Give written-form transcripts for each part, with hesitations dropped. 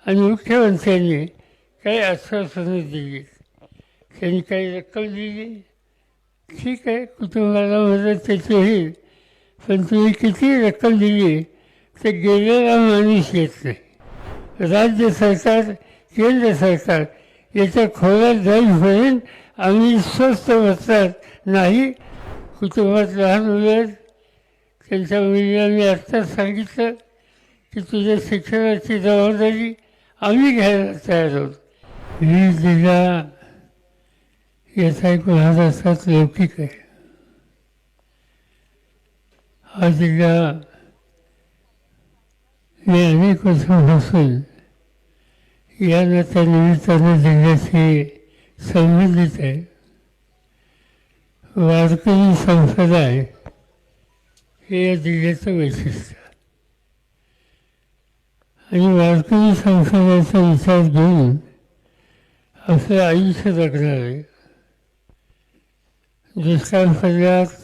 आणि मुख्यमंत्र्यांनी काही आश्वासनं दिली, त्यांनी काही रक्कम दिली, ठीक आहे कुटुंबाला मदत त्याची होईल, पण तुम्ही किती रक्कम दिली ते गेलेला माणूस येत नाही. राज्य सरकार केंद्र सरकार याच्या खोलात जाईपर्यंत आम्ही स्वस्त बसणार नाही. कुटुंबात लहान मुलं आहेत, त्यांच्या मुलीला मी आत्ताच सांगितलं की तुझ्या शिक्षणाची जबाबदारी आम्ही घ्यायला तयार आहोत. ही जिल्हा याचा एक महाराष्ट्रात लौकिक आहे. हा जिल्हा मी अनेक वर्षांपासून या त्या निमित्तानं जिल्ह्याशी संबंधित आहे. वारकरी संप्रदाय हे या जिल्ह्याचं वैशिष्ट्य आणि वारकरी संप्रदायाचा विचार घेऊन आपलं आयुष्य जगणार आहे. दुष्काळ पडल्यास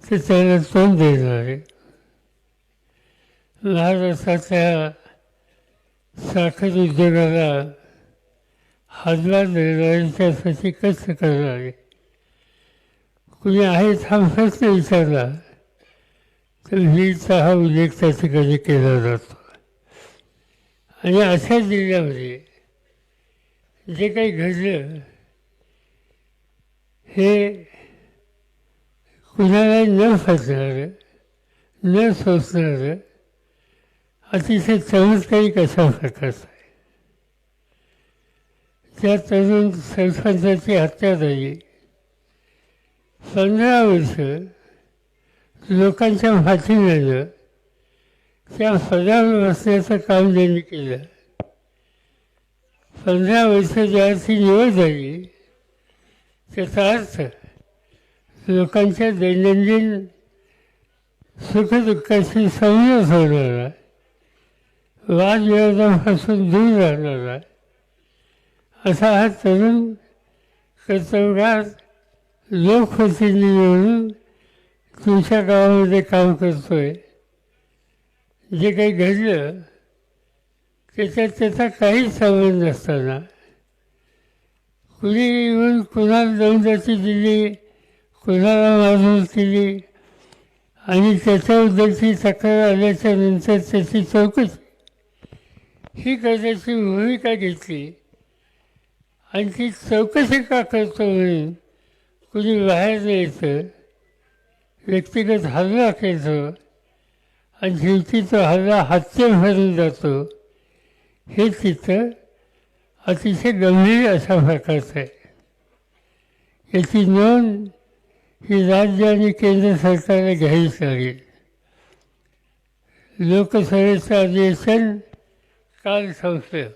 ते त्याला तोंड देणार आहे. महाराष्ट्राच्या साखर उद्योगाला हातभार देणारे त्यासाठी कष्ट करणारे कुणी आहेत हा प्रश्न विचारला तर वीरचा हा उल्लेख त्या ठिकाणी केला जातो. आणि अशा जिल्ह्यामध्ये जे काही घडलं हे कुणाला न फसणारं न सोसणारं अतिशय चमत्कारिक अशा प्रकारचं आहे. त्या तरुण सरपंचाची हत्या झाली. 15 वर्ष लोकांच्या माथी नेलं, त्या पदावर बसण्याचं काम त्यांनी केलं. 15 वर्ष ज्याची निवड झाली त्याचा अर्थ लोकांच्या दैनंदिन सुखदुःखाशी संयम होणारा, वादविवादापासून दूर राहणारा असा हा तरुण कर्तव्यगार लोकप्रतिनिधी म्हणून तुमच्या गावामध्ये काम करतोय. जे काही घडलं त्याच्यात त्याचा काहीच संबंध नसताना कुणी येऊन कुणाला दौंडाची दिली, कुणाला मारहाण केली आणि त्याच्याबद्दलची तक्रार आल्याच्या नंतर त्याची चौकशी ही करण्याची भूमिका घेतली. आणि ती चौकशी का करतो म्हणून कुणी बाहेर यायचं, व्यक्तिगत हल्ला केला आणि शेवटी तो हल्ला हत्येपर्यंत जातो, हे चित्र अतिशय गंभीर अशा प्रकारचं आहे. याची नोंद ही राज्य आणि केंद्र सरकारला घ्यावीच लागेल. लोकसभेचं अधिवेशन काल संपलं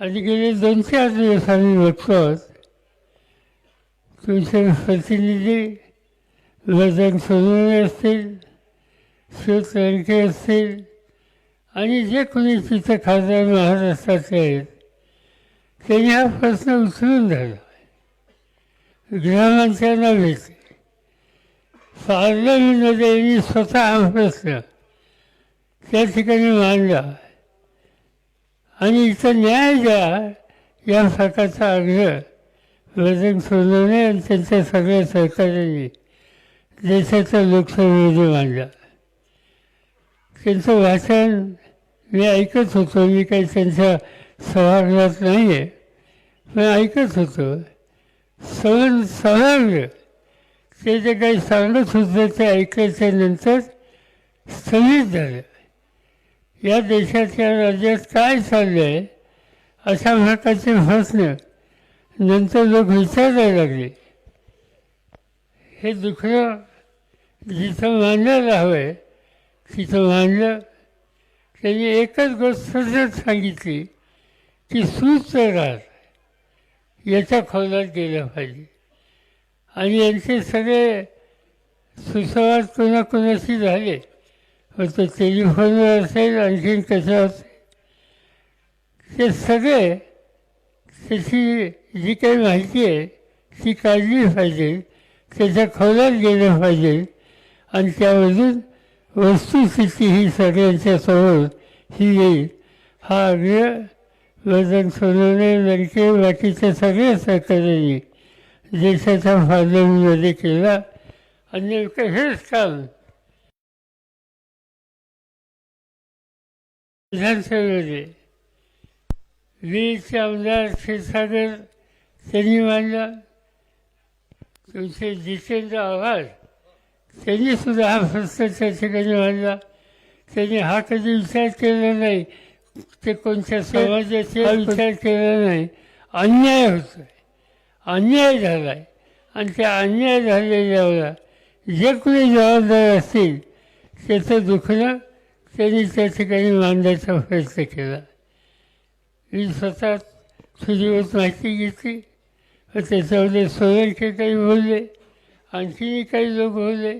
आणि गेले 2-4 दिवस आम्ही बघतो तुमचे प्रतिनिधी बजरंग सोनवणे असतील, शिव तळके असतील आणि जे कोणी तिथं खासदार महाराष्ट्राचे आहेत त्यांनी हा प्रश्न उचलून धरला. गृहमंत्र्यांना भेटले, पार्लमेंटमध्ये यांनी स्वतः हा प्रश्न त्या ठिकाणी मांडला आणि इथं न्याय द्या या प्रकारचा आग्रह बजरंग सोनवणे आणि त्यांच्या सगळ्या सहकाऱ्यांनी देशाच्या लोकसभेमध्ये मांडला. त्यांचं भाषण मी ऐकत होतो, मी काही त्यांच्या सभागृहात नाही आहे पण ऐकत होतो. समग्र ते जे काही सांगत होतं ते ऐकायच्या नंतर स्थगित झालं. या देशाच्या राज्यात काय चाललं आहे अशा प्रकारचे प्रश्न नंतर लोक विचारायला लागले. हे दुखणं जिथं मांडायला हवं आहे तिथं मांडलं. त्यांनी एकच गोष्ट सांगितली की सुस्थिरात याच्या खोलात गेलं पाहिजे आणि यांचे सगळे सुसंवाद कोणाकोणाशी झाले, तो टेलिफोनवर असेल आणखीन कशा असेल, ते सगळे त्याची जी काही माहिती आहे ती काढली पाहिजे, त्याच्या खोलात गेलं पाहिजे आणि त्यामधून वस्तुस्थिती ही सगळ्यांच्या समोर ही येईल हा आग्रह वर्धन सोनवणे लडके बाकीच्या सगळ्या सहकार्यांनी देशाच्या फायद्यामध्ये केला आणि हेच काम विधानसभेमध्ये वीरचे आमदार क्षीरसागर त्यांनी मांडला, तुमचे जितेंद्र आव्हाड त्यांनी सुद्धा हा प्रश्न त्या ठिकाणी मांडला. त्यांनी हा कधी विचार केला नाही, ते कोणत्या समाजाचे हा विचार केला नाही. अन्याय होतो, अन्याय झाला आहे आणि त्या अन्याय झालेल्यावर जे कोणी जबाबदार असतील त्याचं दुखणं त्यांनी त्या ठिकाणी मांडण्याचा प्रयत्न केला. मी स्वतः तुझीवर माहिती घेतली व त्याच्यामध्ये सोलंके काही बोलले, आणखीही काही लोक बोलले.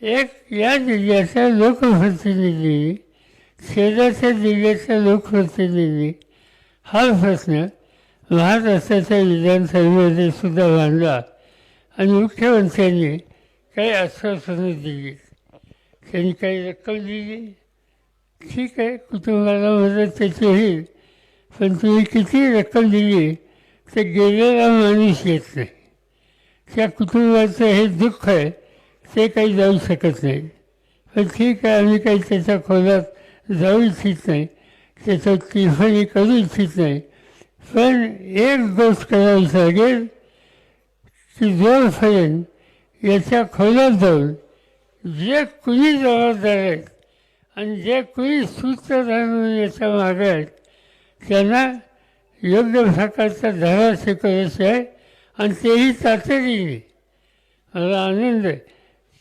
एक या जिल्ह्याचा लोकप्रतिनिधी, शेजारच्या जिल्ह्याचा लोकप्रतिनिधी हा प्रश्न महाराष्ट्राच्या विधानसभेमध्ये सुद्धा मांडला आणि मुख्यमंत्र्यांनी काही आश्वासनं दिली, त्यांनी काही रक्कम दिली. ठीक आहे, कुटुंबाला मदत त्याची होईल, पण तुम्ही किती रक्कम दिली तर गेलेला माणूस येत नाही. त्या कुटुंबाचं हे दुःख आहे ते काही जाऊ शकत नाही. पण ठीक आहे, आम्ही काही त्याच्या खोलात जाऊ इच्छित नाही, त्याचं टिफणी करू इच्छित नाही. पण एक गोष्ट करावीच लागेल की जोपर्यंत याच्या खोलात जाऊन जे कुणी जबाबदार आहेत आणि जे कुणी सूत्रधार याच्या मागे आहेत त्यांना योग्य प्रकारचा धडा शिकवायचा आहे आणि तेही तातडीने. मला आनंद आहे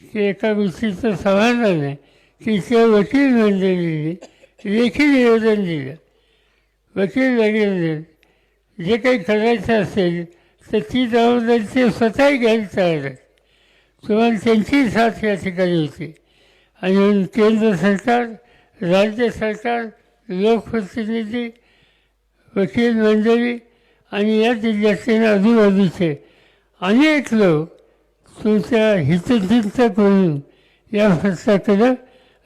की एका गोष्टीचं समाधान आहे की त्या वकील मंडळीने लेखी निवेदन दिलं. वकील वगैरे जे काही करायचं असेल तर ती जबाबदारी ते स्वतःही घ्यायला तयार आहेत. तुम्हाला त्यांची साथ या ठिकाणी होती आणि केंद्र सरकार, राज्य सरकार, लोकप्रतिनिधी, वकील मंडळी आणि या जिल्ह्यातील आजूबाजूचे अनेक लोक तुमच्या हितचिंतक म्हणून या प्रश्नाकडं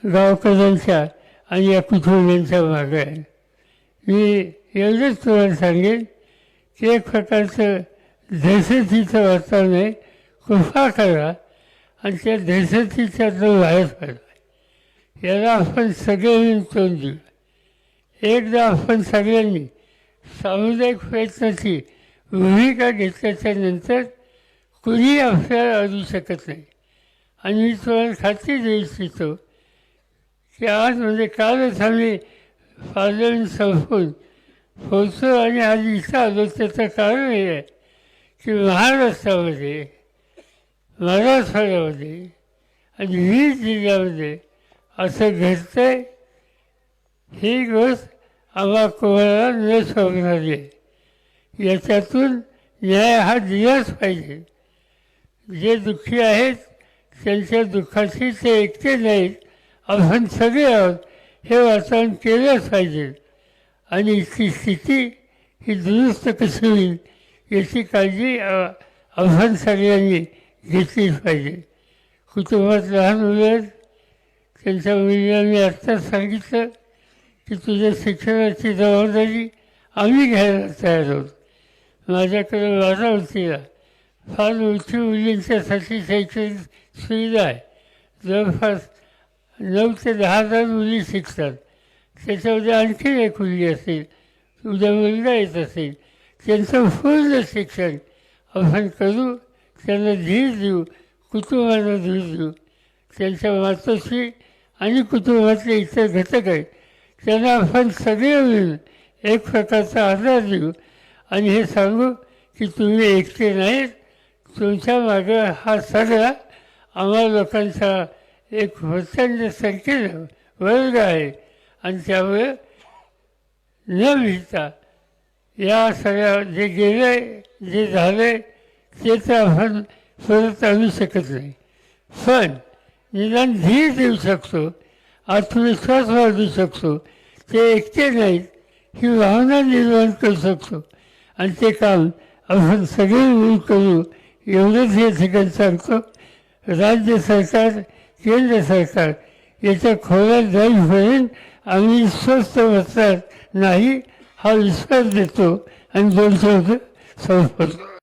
गावकऱ्यांच्या आणि या कुटुंबियांच्या मागे आहे. मी एवढंच तुम्हाला सांगेन की एक प्रकारचं दहशतीचं वातावरण आहे, कृपा करा आणि त्या दहशतीच्यातून बाहेर पडा. याला आपण सगळे मिळून तोंड देऊ. एकदा आपण सगळ्यांनी सामुदायिक प्रयत्नाची भूमिका घेतल्याच्या नंतर कुणी आपल्याला अडू शकत नाही. आणि मी तुम्हाला खात्री देऊ इच्छितो की आज म्हणजे कालच आम्ही पार्लमेंट संपवून पोहोचलो आणि आज इथं आलो. त्याचं कारण हे आहे की महाराष्ट्रामध्ये, मराठवाड्यामध्ये आणि 20 जिल्ह्यामध्ये असं घडतं आहे. ही गोष्ट आम्हा कोणाला न शोभणारी आहे. याच्यातून न्याय हा दिलाच पाहिजे. जे दुःखी आहेत त्यांच्या दुःखाशी ते एकटे नाहीत, आपण सगळे आहोत हे वातावरण केलंच पाहिजे. आणि इथली स्थिती ही दुरुस्त कशी होईल याची काळजी आपण सगळ्यांनी घेतलीच पाहिजे. कुटुंबात लहान मुलं आहेत, त्यांच्या मुलीला मी आत्ताच सांगितलं की तुझ्या शिक्षणाची जबाबदारी आम्ही घ्यायला तयार आहोत. माझ्याकडे बारामतीला फार मोठी मुलींच्यासाठी शैक्षणिक सुविधा आहे. जवळपास 9 ते 10,000 मुली शिकतात. त्याच्यामध्ये आणखी एक मुलगी असेल, उद्या मुलगा येत असेल, त्यांचं पूर्ण शिक्षण आपण करू, त्यांना धीर देऊ, कुटुंबाला धीर देऊ. त्यांच्या मातोश्री आणि कुटुंबातले इतर घटक आहेत त्यांना आपण सगळे मिळून एक प्रकारचा आधार देऊ आणि हे सांगू की तुम्ही एकटे नाहीत, तुमच्या मागं हा सगळा आम्हा लोकांचा एक प्रचंड संख्येनं वर्ग आहे. आणि त्यामुळे न भिता या सगळ्या जे गेलं जे झालं ते तर आपण परत आणू शकत नाही, पण निदान धीर देऊ शकतो, आत्मविश्वास वाढवू शकतो. ते एकटे नाहीत ही भावना निर्माण करू शकतो आणि ते काम आपण सगळे मिळून करू एवढंच या ठिकाणी सांगतो. राज्य सरकार, केंद्र सरकार याच्या खोलात जाईपर्यंत आम्ही स्वस्त वस्त्रात नाही हा विश्वास देतो आणि 2 शब्द संपवतो.